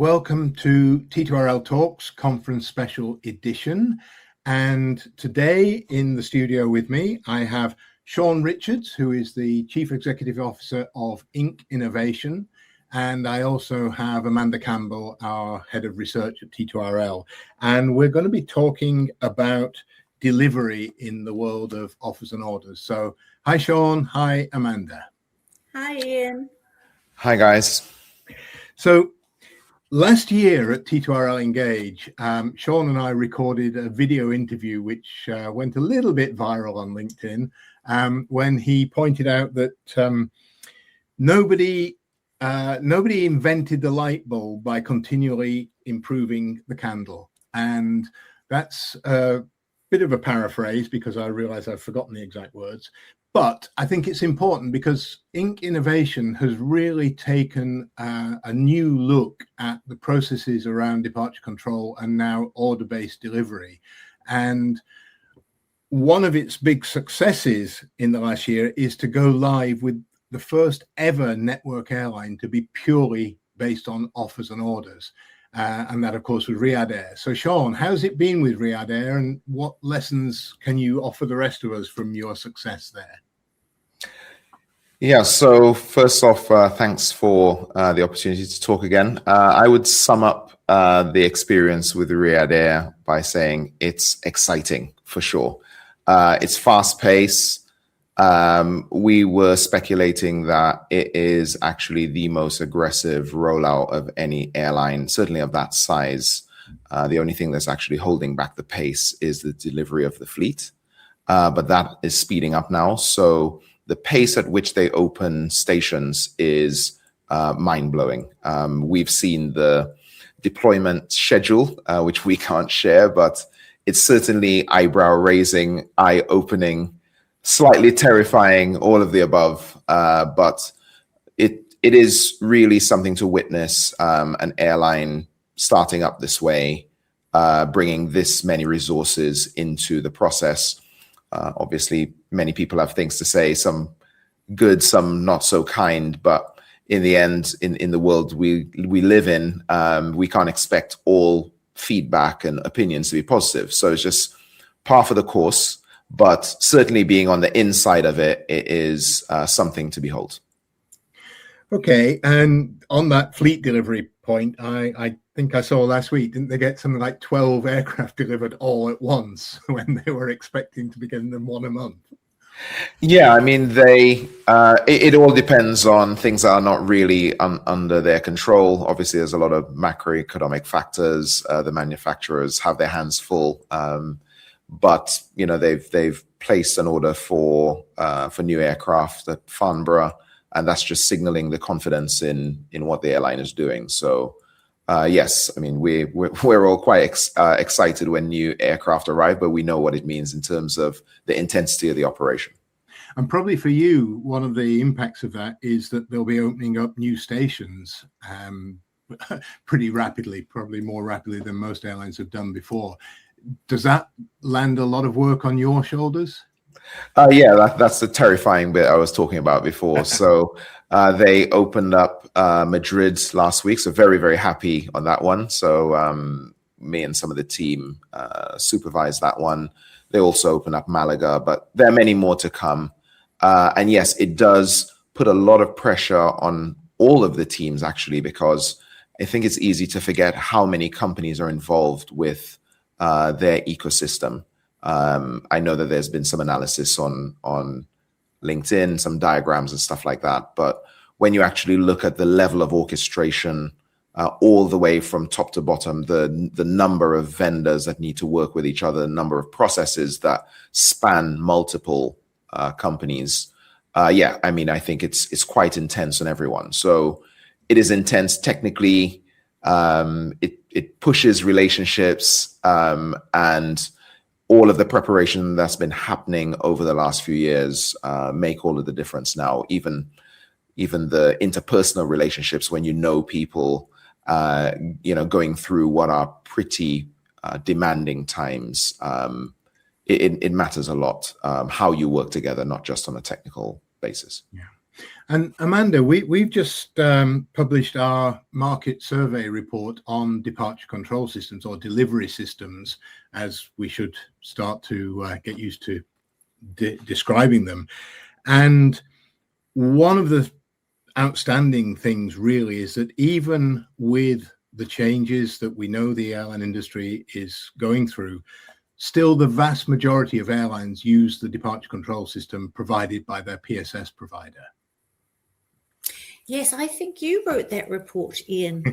welcome to T2RL Talks Conference Special Edition. And today in the studio with me, I have Shawn Richards, who is the Chief Executive Officer of Inc. Innovation. And I also have Amanda Campbell, our Head of Research at T2RL. And we're going to be talking about delivery in the world of offers and orders. So hi, Shawn. Hi, Amanda. Hi, Ian. Hi, guys. So last year at T2RL Engage, Shawn and I recorded a video interview which went a little bit viral on LinkedIn when he pointed out that nobody invented the light bulb by continually improving the candle. And that's a bit of a paraphrase because I realize I've forgotten the exact words. But I think it's important because Inc. Innovation has really taken a new look at the processes around departure control and now order-based delivery. And one of its big successes in the last year is to go live with the first ever network airline to be purely based on offers and orders. And that, of course, was Riyadh Air. So, Shawn, how's it been with Riyadh Air and what lessons can you offer the rest of us from your success there? Yeah, so first off, thanks for the opportunity to talk again. I would sum up the experience with Riyadh Air by saying it's exciting for sure. It's fast paced. We were speculating that it is actually the most aggressive rollout of any airline, certainly of that size. The only thing that's actually holding back the pace is the delivery of the fleet, but that is speeding up now. So the pace at which they open stations is mind-blowing. We've seen the deployment schedule, which we can't share, but it's certainly eyebrow-raising, eye-opening, slightly terrifying, all of the above. But it is really something to witness, an airline starting up this way, bringing this many resources into the process. Obviously, many people have things to say, some good, some not so kind. But in the end, in the world we live in, we can't expect all feedback and opinions to be positive. So it's just par for the course. But certainly being on the inside of it, it is something to behold. Okay, and on that fleet delivery point, I think I saw last week, didn't they get something like 12 aircraft delivered all at once when they were expecting to be getting them one a month? Yeah, I mean, it all depends on things that are not really under their control. Obviously, there's a lot of macroeconomic factors. The manufacturers have their hands full, but you know they've placed an order for new aircraft at Farnborough, and that's just signaling the confidence in what the airline is doing. So. Yes, I mean, we're all quite excited when new aircraft arrive, but we know what it means in terms of the intensity of the operation. And probably for you, one of the impacts of that is that they'll be opening up new stations pretty rapidly, probably more rapidly than most airlines have done before. Does that land a lot of work on your shoulders? Yeah, that's the terrifying bit I was talking about before. So they opened up Madrid last week, so very, very happy on that one. So me and some of the team supervised that one. They also opened up Malaga, but there are many more to come. And yes, it does put a lot of pressure on all of the teams, actually, because I think it's easy to forget how many companies are involved with their ecosystem. I know that there's been some analysis on LinkedIn, some diagrams and stuff like that. But when you actually look at the level of orchestration, all the way from top to bottom, the number of vendors that need to work with each other, the number of processes that span multiple companies. Yeah, I mean, I think it's quite intense on everyone. So it is intense technically. It pushes relationships and all of the preparation that's been happening over the last few years make all of the difference now. Even the interpersonal relationships, when you know people, going through what are pretty demanding times, it matters a lot how you work together, not just on a technical basis. Yeah. And Amanda, we've just published our market survey report on departure control systems, or delivery systems, as we should start to get used to describing them. And one of the outstanding things really is that even with the changes that we know the airline industry is going through, still the vast majority of airlines use the departure control system provided by their PSS provider. Yes, I think you wrote that report, Ian.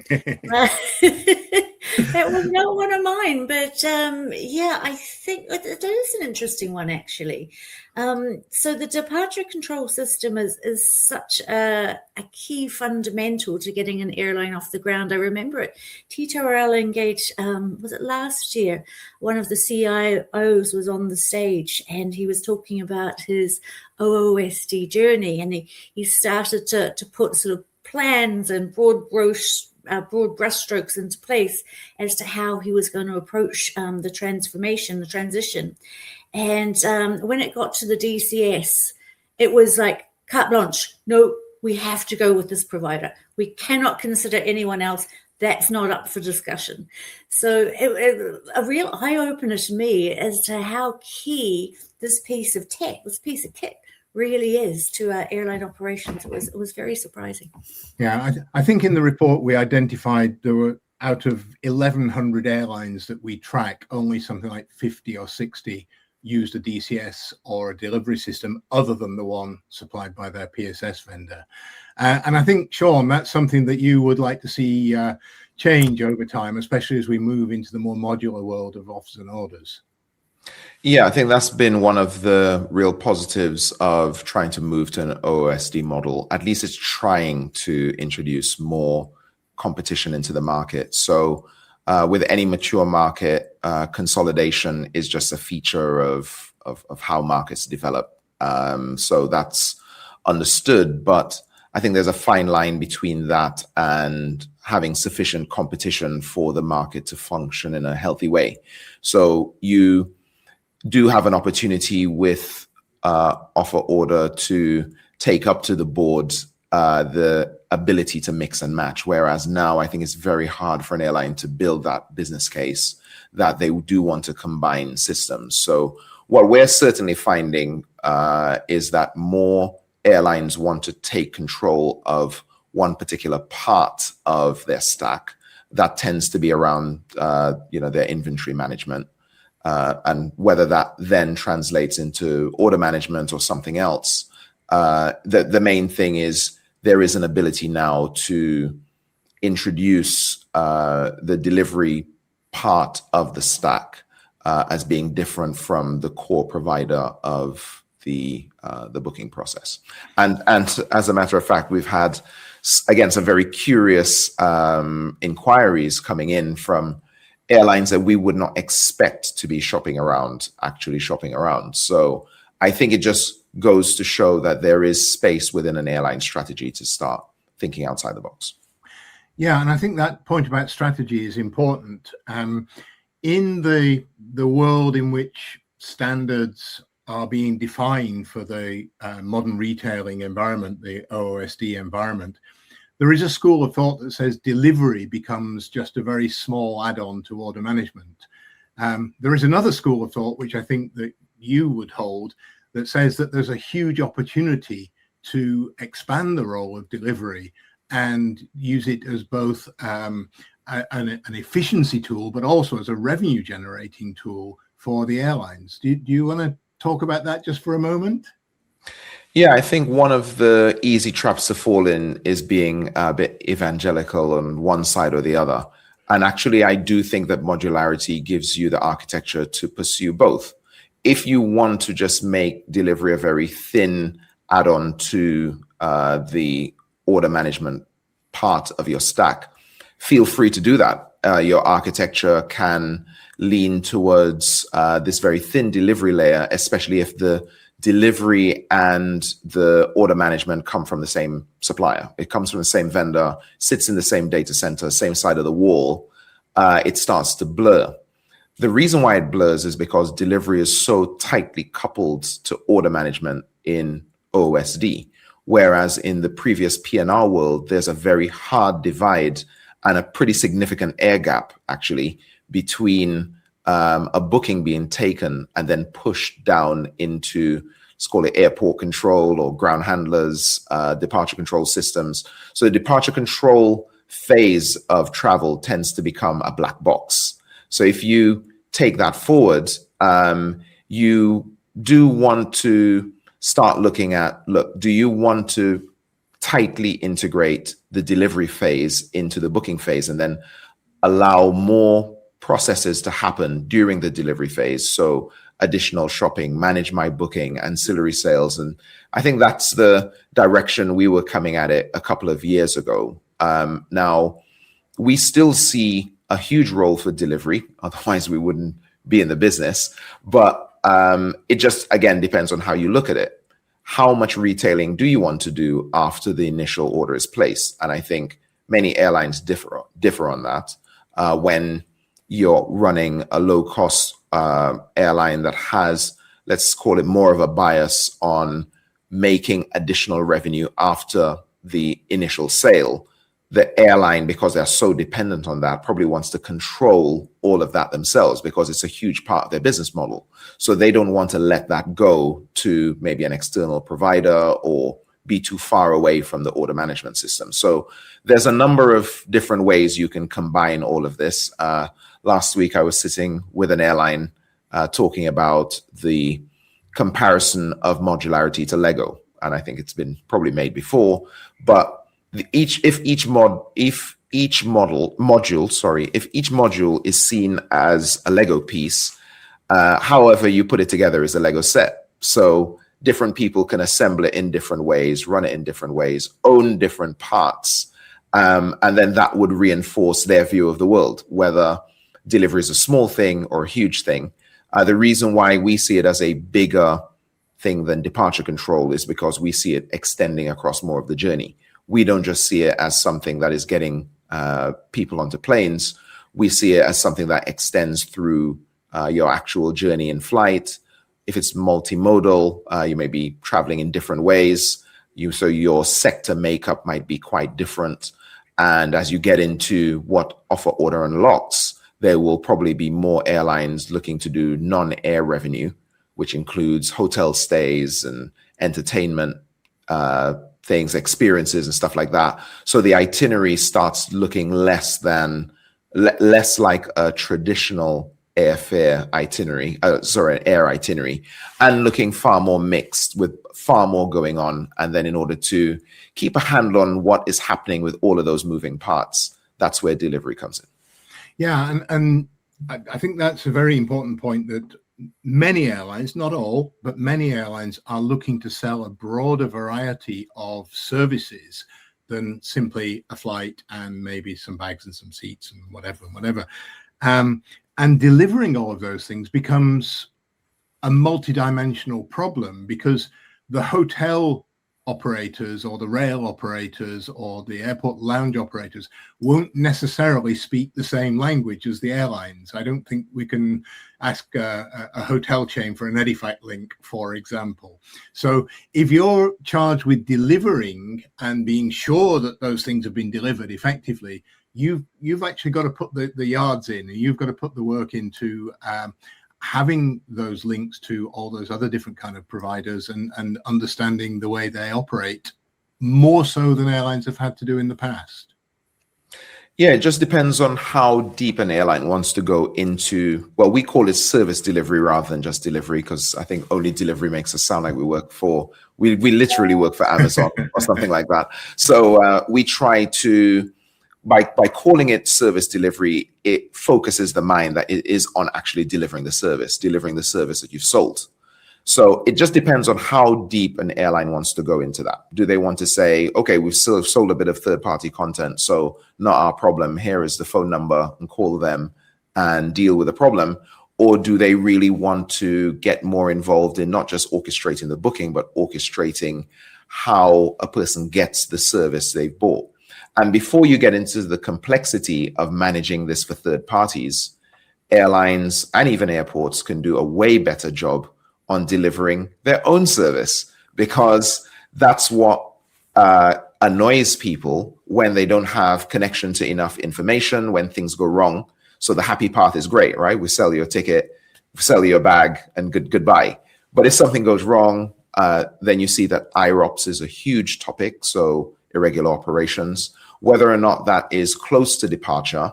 That was not one of mine, but yeah, I think that is an interesting one, actually. So the departure control system is such a key fundamental to getting an airline off the ground. I remember it. Tito Engage, was it last year? One of the CIOs was on the stage and he was talking about his OOSD journey, and he started to put sort of plans and broad brushstrokes into place as to how he was going to approach the transition. And when it got to the DCS, it was like carte blanche. No, we have to go with this provider. We cannot consider anyone else. That's not up for discussion. So a real eye-opener to me as to how key this piece of kit really is to airline operations. It was very surprising. Yeah, I think in the report we identified there were, out of 1,100 airlines that we track, only something like 50 or 60 used a DCS or a delivery system other than the one supplied by their PSS vendor. And I think, Shawn, that's something that you would like to see change over time, especially as we move into the more modular world of offers and orders. Yeah, I think that's been one of the real positives of trying to move to an OOSD model. At least it's trying to introduce more competition into the market. So with any mature market, consolidation is just a feature of how markets develop. So that's understood, but I think there's a fine line between that and having sufficient competition for the market to function in a healthy way. So you do have an opportunity with offer order to take up to the board the ability to mix and match. Whereas now I think it's very hard for an airline to build that business case that they do want to combine systems. So what we're certainly finding is that more airlines want to take control of one particular part of their stack. That tends to be around their inventory management. And whether that then translates into order management or something else, the main thing is there is an ability now to introduce the delivery part of the stack as being different from the core provider of the booking process. And as a matter of fact, we've had, again, some very curious inquiries coming in from airlines that we would not expect to be actually shopping around. So I think it just goes to show that there is space within an airline strategy to start thinking outside the box. Yeah, and I think that point about strategy is important. In the world in which standards are being defined for the modern retailing environment, the OOSD environment, there is a school of thought that says delivery becomes just a very small add-on to order management. There is another school of thought, which I think that you would hold, that says that there's a huge opportunity to expand the role of delivery and use it as both an efficiency tool, but also as a revenue generating tool for the airlines. Do you want to talk about that just for a moment? Yeah, I think one of the easy traps to fall in is being a bit evangelical on one side or the other. And actually, I do think that modularity gives you the architecture to pursue both. If you want to just make delivery a very thin add-on to the order management part of your stack, feel free to do that. Your architecture can lean towards this very thin delivery layer, especially if the delivery and the order management come from the same supplier. It comes from the same vendor, sits in the same data center, same side of the wall. It starts to blur. The reason why it blurs is because delivery is so tightly coupled to order management in OOSD. Whereas in the previous P&R world, there's a very hard divide and a pretty significant air gap, actually, between a booking being taken and then pushed down into, let's call it airport control or ground handlers, departure control systems. So the departure control phase of travel tends to become a black box. So if you take that forward, you do want to start looking at, do you want to tightly integrate the delivery phase into the booking phase and then allow more processes to happen during the delivery phase? So additional shopping, manage my booking, ancillary sales. And I think that's the direction we were coming at it a couple of years ago. Now, we still see a huge role for delivery, otherwise we wouldn't be in the business. But it just, again, depends on how you look at it. How much retailing do you want to do after the initial order is placed? And I think many airlines differ on that. When you're running a low-cost airline that has, let's call it, more of a bias on making additional revenue after the initial sale, the airline, because they're so dependent on that, probably wants to control all of that themselves because it's a huge part of their business model. So they don't want to let that go to maybe an external provider or be too far away from the order management system. So there's a number of different ways you can combine all of this. Last week, I was sitting with an airline talking about the comparison of modularity to Lego. And I think it's been probably made before, but if each module is seen as a Lego piece, however you put it together is a Lego set. So different people can assemble it in different ways, run it in different ways, own different parts, and then that would reinforce their view of the world, whether delivery is a small thing or a huge thing. The reason why we see it as a bigger thing than departure control is because we see it extending across more of the journey. We don't just see it as something that is getting people onto planes. We see it as something that extends through your actual journey in flight. If it's multimodal, you may be traveling in different ways. So your sector makeup might be quite different. And as you get into what offer order unlocks, there will probably be more airlines looking to do non-air revenue, which includes hotel stays and entertainment things, experiences and stuff like that. So the itinerary starts looking less like a traditional airfare itinerary, an air itinerary, and looking far more mixed with far more going on. And then in order to keep a handle on what is happening with all of those moving parts, that's where delivery comes in. Yeah, and I think that's a very important point, that many airlines, not all, but many airlines are looking to sell a broader variety of services than simply a flight and maybe some bags and some seats and whatever. And delivering all of those things becomes a multidimensional problem, because the hotel operators or the rail operators or the airport lounge operators won't necessarily speak the same language as the airlines. I don't think we can ask a hotel chain for an Edifact link, for example. So if you're charged with delivering and being sure that those things have been delivered effectively, you've actually got to put the yards in, and you've got to put the work into having those links to all those other different kind of providers and understanding the way they operate, more so than airlines have had to do in the past. Yeah, it just depends on how deep an airline wants to go into, well, we call it service delivery rather than just delivery, because I think only delivery makes us sound like we literally work for Amazon or something like that. So we try to, by calling it service delivery, it focuses the mind that it is on actually delivering the service that you've sold. So it just depends on how deep an airline wants to go into that. Do they want to say, okay, we've sold a bit of third-party content, so not our problem. Here is the phone number, and call them and deal with the problem. Or do they really want to get more involved in not just orchestrating the booking, but orchestrating how a person gets the service they've bought? And before you get into the complexity of managing this for third parties, airlines and even airports can do a way better job on delivering their own service, because that's what annoys people when they don't have connection to enough information, when things go wrong. So the happy path is great, right? We sell you a ticket, sell you a bag, and goodbye. But if something goes wrong, then you see that IROPS is a huge topic. So irregular operations, whether or not that is close to departure.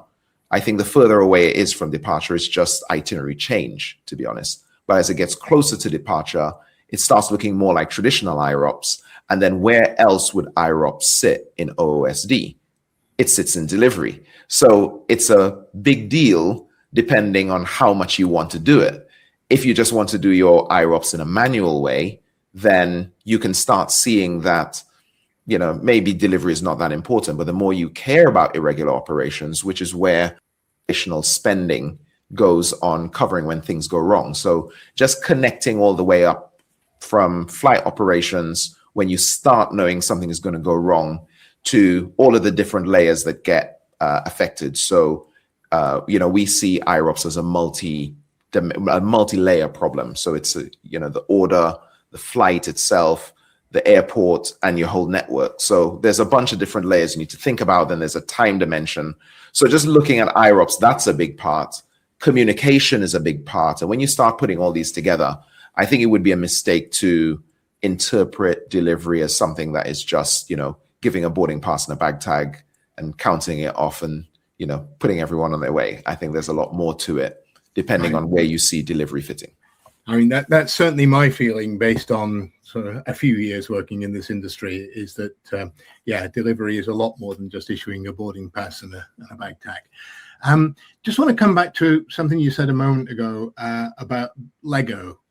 I think the further away it is from departure, it's just itinerary change, to be honest. But as it gets closer to departure, it starts looking more like traditional IROPS. And then where else would IROPS sit in OOSD? It sits in delivery. So it's a big deal depending on how much you want to do it. If you just want to do your IROPS in a manual way, then you can start seeing that, maybe delivery is not that important, but the more you care about irregular operations, which is where additional spending goes on covering when things go wrong. So just connecting all the way up from flight operations, when you start knowing something is going to go wrong, to all of the different layers that get affected. So, we see IROPS as a multi-layer problem. So it's, the order, the flight itself, the airport, and your whole network. So there's a bunch of different layers you need to think about. Then there's a time dimension. So just looking at IROPS, that's a big part. Communication is a big part. And when you start putting all these together, I think it would be a mistake to interpret delivery as something that is just, giving a boarding pass and a bag tag and counting it off and, putting everyone on their way. I think there's a lot more to it, depending on where you see delivery fitting. I mean, that's certainly my feeling based on sort of a few years working in this industry, is that, delivery is a lot more than just issuing a boarding pass and a bag tag. Just want to come back to something you said a moment ago about Lego.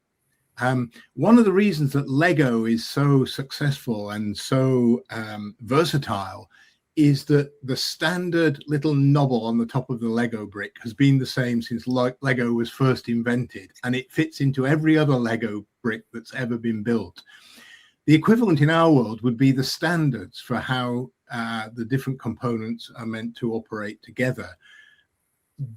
One of the reasons that Lego is so successful and so versatile is that the standard little knobble on the top of the Lego brick has been the same since Lego was first invented, and it fits into every other Lego brick that's ever been built. The equivalent in our world would be the standards for how the different components are meant to operate together.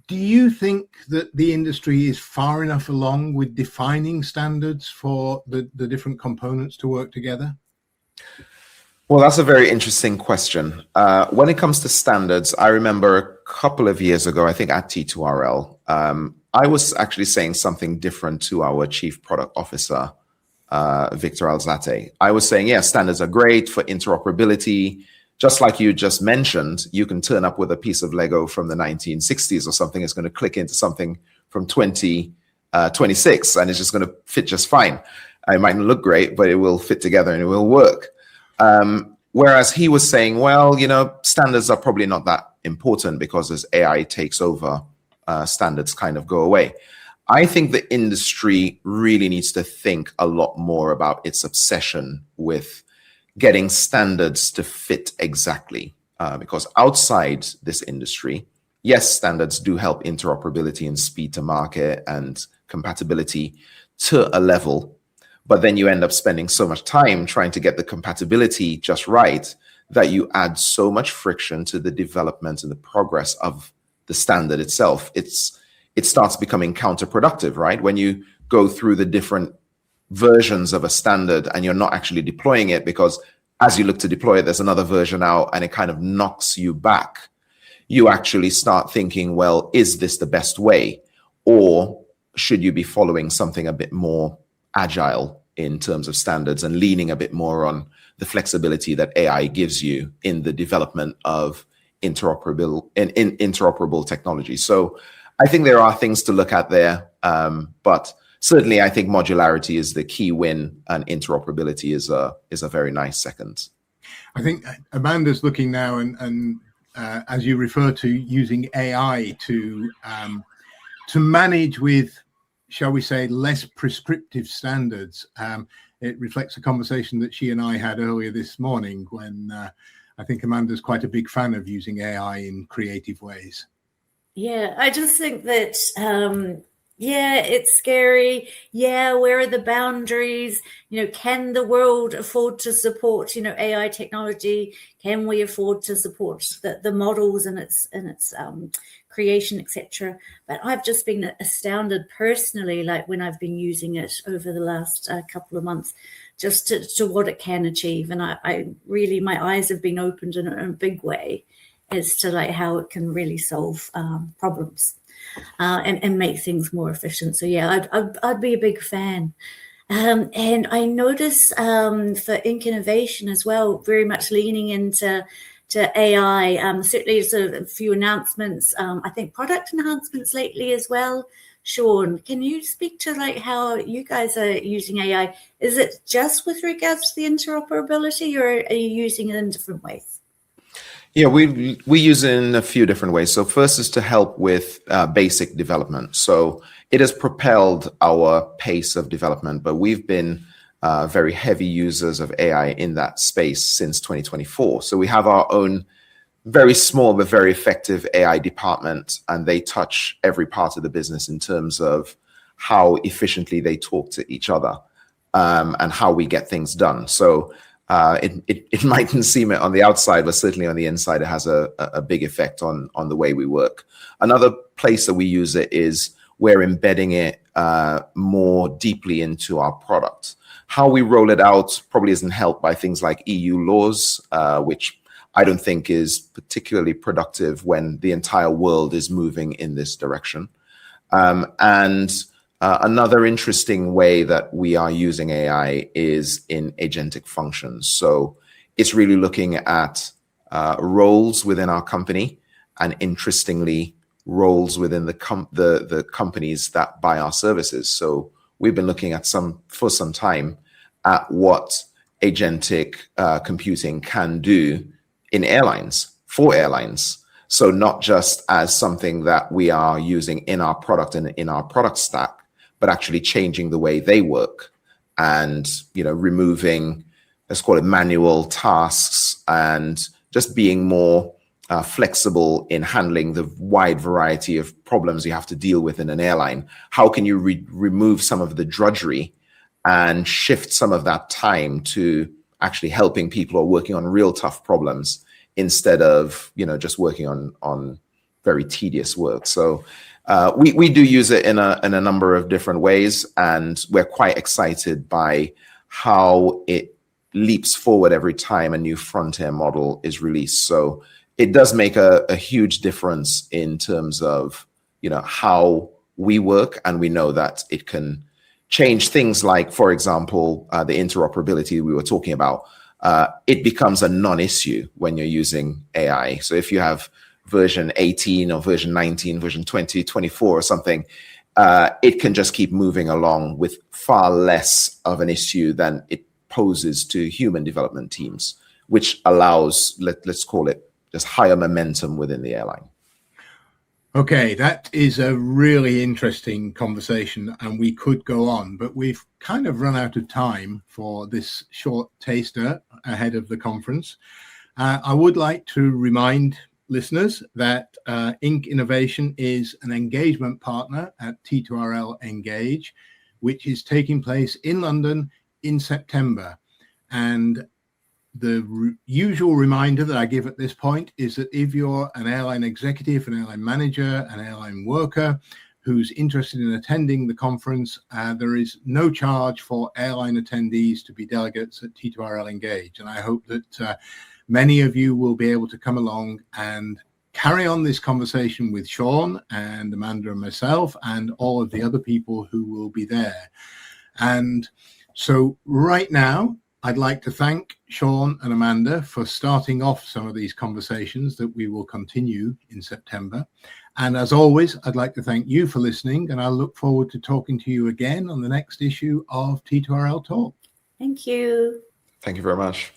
Do you think that the industry is far enough along with defining standards for the different components to work together? Well, that's a very interesting question. When it comes to standards, I remember a couple of years ago, I think at T2RL, I was actually saying something different to our Chief Product Officer, Victor Alzate. I was saying, standards are great for interoperability. Just like you just mentioned, you can turn up with a piece of Lego from the 1960s or something. It's going to click into something from 2026, and it's just going to fit just fine. It might not look great, but it will fit together and it will work. Whereas he was saying, well, standards are probably not that important because as AI takes over, standards kind of go away. I think the industry really needs to think a lot more about its obsession with getting standards to fit exactly, because outside this industry, yes, standards do help interoperability and speed to market and compatibility to a level, but then you end up spending so much time trying to get the compatibility just right that you add so much friction to the development and the progress of the standard itself. It starts becoming counterproductive, right? When you go through the different versions of a standard and you're not actually deploying it, because as you look to deploy it, there's another version out and it kind of knocks you back. You actually start thinking, well, is this the best way? Or should you be following something a bit more agile in terms of standards and leaning a bit more on the flexibility that AI gives you in the development of interoperable technology? So I think there are things to look at there, but certainly I think modularity is the key win, and interoperability is a very nice second. I think Amanda's looking now, and as you refer to, using AI to manage with, shall we say, less prescriptive standards. It reflects a conversation that she and I had earlier this morning when I think Amanda's quite a big fan of using AI in creative ways. Yeah, I just think that, Yeah, it's scary. Yeah, where are the boundaries? Can the world afford to support, AI technology? Can we afford to support the models and its creation, etc.? But I've just been astounded personally, like when I've been using it over the last couple of months, just to what it can achieve. And I really, my eyes have been opened in a big way as to like how it can really solve problems. And make things more efficient. So yeah, I'd be a big fan. And I notice for Ink Innovation as well, very much leaning into AI. Certainly sort of a few announcements. I think product enhancements lately as well. Shawn, can you speak to like how you guys are using AI? Is it just with regards to the interoperability, or are you using it in different ways? Yeah, we use it in a few different ways. So first is to help with basic development. So it has propelled our pace of development, but we've been very heavy users of AI in that space since 2024. So we have our own very small but very effective AI department, and they touch every part of the business in terms of how efficiently they talk to each other and how we get things done. So it mightn't seem it on the outside, but certainly on the inside, it has a big effect on the way we work. Another place that we use it is we're embedding it more deeply into our product. How we roll it out probably isn't helped by things like EU laws, which I don't think is particularly productive when the entire world is moving in this direction. Another interesting way that we are using AI is in agentic functions. So it's really looking at roles within our company, and interestingly, roles within the companies that buy our services. So we've been looking at for some time at what agentic computing can do in airlines, for airlines. So not just as something that we are using in our product and in our product stack, but actually changing the way they work and, removing, let's call it, manual tasks, and just being more flexible in handling the wide variety of problems you have to deal with in an airline. How can you remove some of the drudgery and shift some of that time to actually helping people who are working on real tough problems instead of, just working on very tedious work? So we do use it in a number of different ways, and we're quite excited by how it leaps forward every time a new frontier model is released. So it does make a huge difference in terms of, how we work, and we know that it can change things like, for example, the interoperability we were talking about. It becomes a non-issue when you're using AI. So if you have version 18 or version 19, version 20, 24 or something, it can just keep moving along with far less of an issue than it poses to human development teams, which allows, let's call it, just higher momentum within the airline. Okay, that is a really interesting conversation, and we could go on, but we've kind of run out of time for this short taster ahead of the conference. I would like to remind listeners that Ink Innovation is an engagement partner at T2RL Engage, which is taking place in London in September. And the usual reminder that I give at this point is that if you're an airline executive, an airline manager, an airline worker who's interested in attending the conference, there is no charge for airline attendees to be delegates at T2RL Engage. And I hope that many of you will be able to come along and carry on this conversation with Shawn and Amanda and myself and all of the other people who will be there. And so right now, I'd like to thank Shawn and Amanda for starting off some of these conversations that we will continue in September. And as always, I'd like to thank you for listening, and I look forward to talking to you again on the next issue of T2RL Talk. Thank you. Thank you very much.